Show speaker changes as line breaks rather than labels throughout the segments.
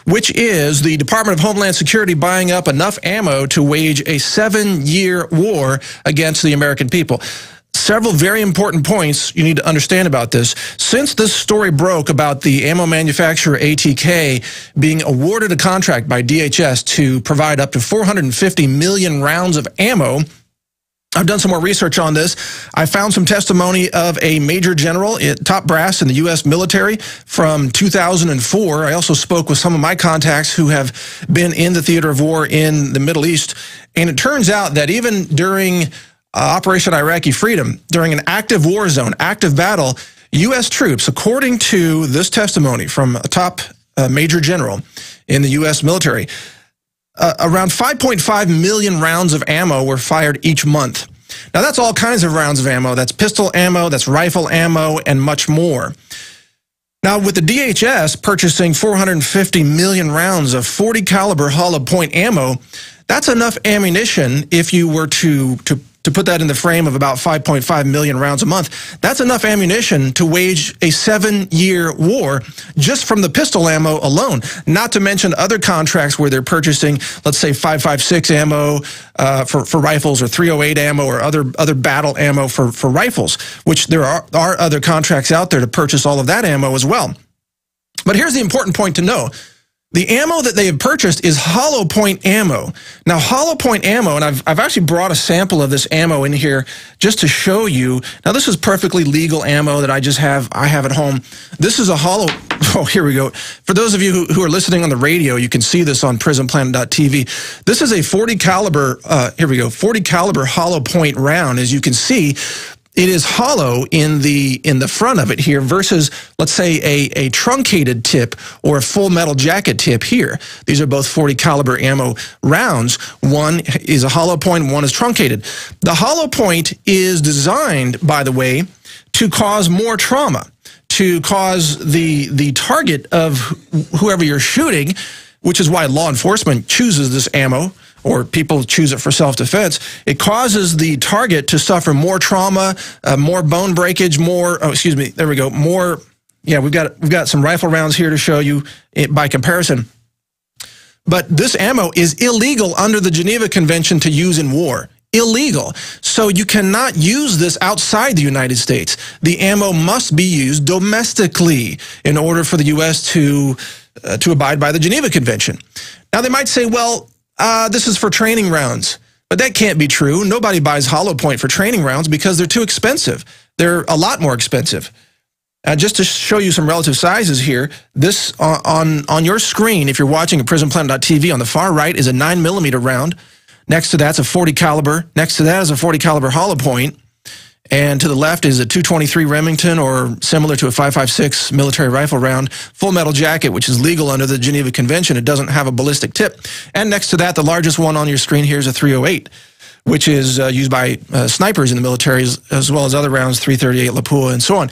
which is the Department of Homeland Security buying up enough ammo to wage a 7-year war against the American people. Several very important points you need to understand about this. Since this story broke about the ammo manufacturer ATK being awarded a contract by DHS to provide up to 450 million rounds of ammo, I've done some more research on this. I found some testimony of a major general, top brass in the U.S. military from 2004. I also spoke with some of my contacts who have been in the theater of war in the Middle East. And it turns out that even during Operation Iraqi Freedom, during an active war zone, active battle, U.S. troops, according to this testimony from a top major general in the U.S. military, around 5.5 million rounds of ammo were fired each month. Now, that's all kinds of rounds of ammo. That's pistol ammo, that's rifle ammo, and much more. Now, with the DHS purchasing 450 million rounds of 40 caliber hollow point ammo, that's enough ammunition. If you were to put that in the frame of about 5.5 million rounds a month, that's enough ammunition to wage a 7-year war just from the pistol ammo alone, not to mention other contracts where they're purchasing, let's say, 5.56 ammo for rifles, or 308 ammo, or other battle ammo for rifles, which there are other contracts out there to purchase all of that ammo as well. But here's the important point to know. The ammo that they have purchased is hollow point ammo. Now, hollow point ammo, and I've actually brought a sample of this ammo in here just to show you. Now, this is perfectly legal ammo that I have at home. This is a hollow, oh, here we go. For those of you who are listening on the radio, you can see this on prisonplanet.tv. This is a 40 caliber, here we go, 40 caliber hollow point round. As you can see, it is hollow in the front of it here versus, let's say, a truncated tip or a full metal jacket tip here. These are both 40 caliber ammo rounds. One is a hollow point, one is truncated. The hollow point is designed, by the way, to cause more trauma, to cause the target of whoever you're shooting, which is why law enforcement chooses this ammo, or people choose it for self-defense. It causes the target to suffer more trauma, more bone breakage, more, oh, excuse me, there we go, more, yeah, we've got some rifle rounds here to show you by comparison. But this ammo is illegal under the Geneva Convention to use in war. Illegal. So you cannot use this outside the United States. The ammo must be used domestically in order for the U.S. to abide by the Geneva Convention. Now, they might say, well, this is for training rounds. But that can't be true. Nobody buys hollow point for training rounds because they're too expensive. They're a lot more expensive. Just to show you some relative sizes here, this on your screen, if you're watching at prisonplanet.tv, on the far right is a 9mm round. Next to that's a 40 caliber. Next to that is a 40 caliber hollow point. And to the left is a 223 Remington, or similar to a 5.56 military rifle round, full metal jacket, which is legal under the Geneva Convention. It doesn't have a ballistic tip. And next to that, the largest one on your screen here is a 308, which is used by snipers in the military, as well as other rounds, 338 Lapua, and so on.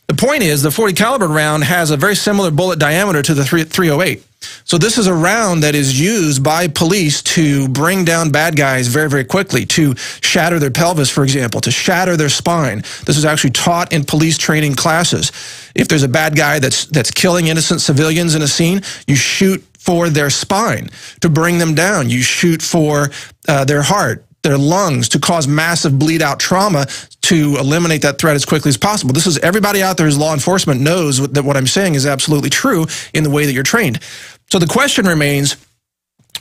The point is, the 40 caliber round has a very similar bullet diameter to the 308. So this is a round that is used by police to bring down bad guys very, very quickly, to shatter their pelvis, for example, to shatter their spine. This is actually taught in police training classes. If there's a bad guy that's killing innocent civilians in a scene, you shoot for their spine to bring them down. You shoot for their heart, their lungs, to cause massive bleed-out trauma to eliminate that threat as quickly as possible. This is, everybody out there who's law enforcement knows that what I'm saying is absolutely true in the way that you're trained. So the question remains,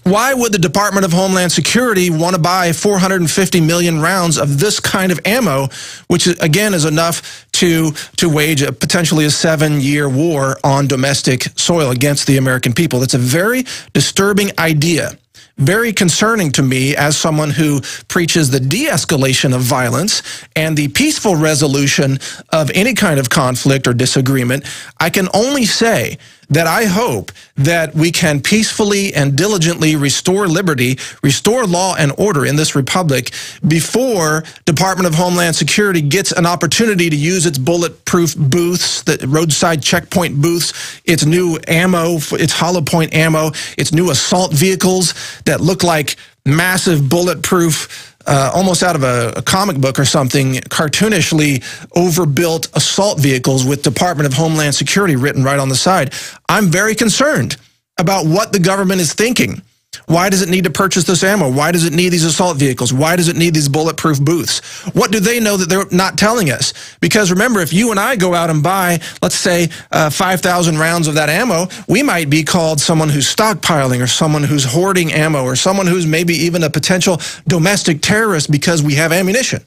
why would the Department of Homeland Security want to buy 450 million rounds of this kind of ammo, which, again, is enough to wage potentially a 7-year war on domestic soil against the American people? That's a very disturbing idea. Very concerning to me as someone who preaches the de-escalation of violence and the peaceful resolution of any kind of conflict or disagreement. I can only say that I hope that we can peacefully and diligently restore liberty, restore law and order in this republic before Department of Homeland Security gets an opportunity to use its bulletproof booths, the roadside checkpoint booths, its new ammo, its hollow point ammo, its new assault vehicles that look like massive bulletproof, almost out of a comic book or something, cartoonishly overbuilt assault vehicles with Department of Homeland Security written right on the side. I'm very concerned about what the government is thinking. Why does it need to purchase this ammo? Why does it need these assault vehicles? Why does it need these bulletproof booths? What do they know that they're not telling us? Because remember, if you and I go out and buy, let's say, 5,000 rounds of that ammo, we might be called someone who's stockpiling or someone who's hoarding ammo or someone who's maybe even a potential domestic terrorist because we have ammunition.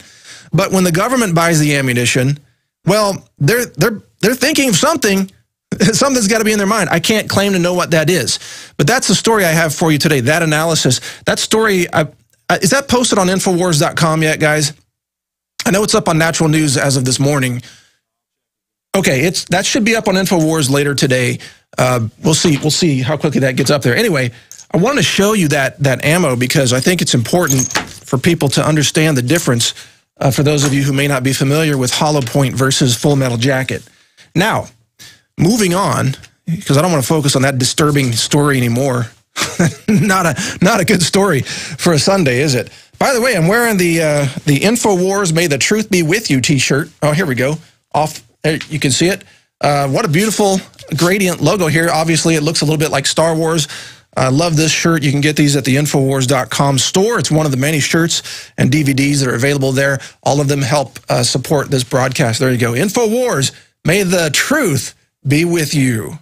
But when the government buys the ammunition, well, they're thinking of something. Something's got to be in their mind. I can't claim to know what that is. But that's the story I have for you today, that analysis. That story, is that posted on Infowars.com yet, guys? I know it's up on NaturalNews as of this morning. Okay, that should be up on Infowars later today. We'll see how quickly that gets up there. Anyway, I wanted to show you that ammo because I think it's important for people to understand the difference for those of you who may not be familiar with hollow point versus full metal jacket. Now, moving on, because I don't want to focus on that disturbing story anymore. not a good story for a Sunday, is it? By the way, I'm wearing the Infowars May the Truth Be With You t-shirt. Oh, here we go. You can see it. What a beautiful gradient logo here. Obviously, it looks a little bit like Star Wars. I love this shirt. You can get these at the Infowars.com store. It's one of the many shirts and DVDs that are available there. All of them help support this broadcast. There you go. Infowars, may the truth be with you.